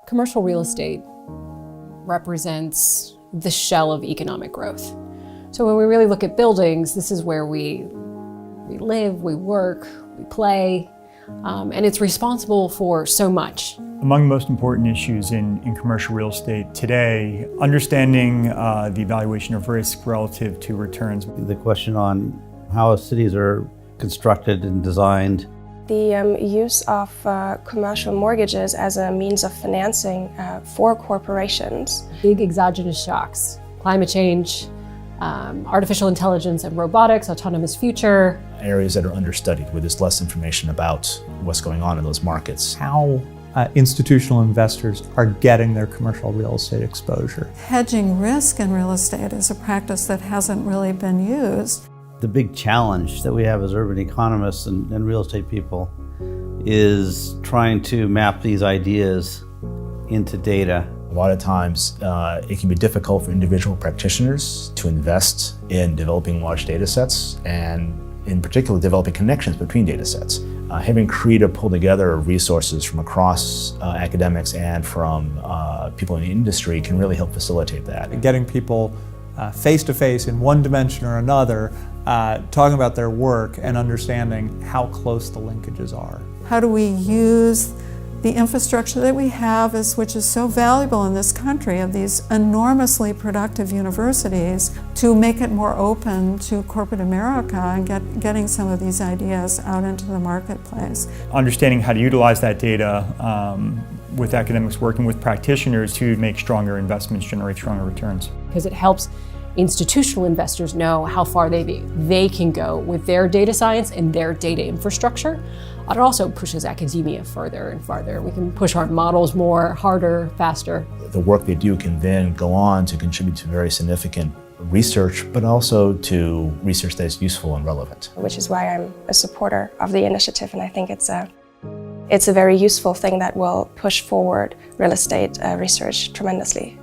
Commercial real estate represents the shell of economic growth. So when we really look at buildings, this is where we live, we work, we play, and it's responsible for so much. Among the most important issues in commercial real estate today, understanding the evaluation of risk relative to returns. The question on how cities are constructed and designed. The use of commercial mortgages as a means of financing for corporations. Big exogenous shocks, climate change, artificial intelligence and robotics, autonomous future. Areas that are understudied where there's less information about what's going on in those markets. How institutional investors are getting their commercial real estate exposure. Hedging risk in real estate is a practice that hasn't really been used. The big challenge that we have as urban economists and real estate people is trying to map these ideas into data. A lot of times it can be difficult for individual practitioners to invest in developing large data sets and in particular developing connections between data sets. Having CREDA pull together resources from across academics and from people in the industry can really help facilitate that. Getting people face to face in one dimension or another, talking about their work and understanding how close the linkages are. How do we use the infrastructure that we have, which is so valuable in this country, of these enormously productive universities, to make it more open to corporate America and getting some of these ideas out into the marketplace. Understanding how to utilize that data with academics working with practitioners to make stronger investments, generate stronger returns. Because it helps institutional investors know how far they can go with their data science and their data infrastructure. It also pushes academia further and farther. We can push our models more, harder, faster. The work they do can then go on to contribute to very significant research, but also to research that is useful and relevant. Which is why I'm a supporter of the initiative, and I think it's a very useful thing that will push forward real estate research tremendously.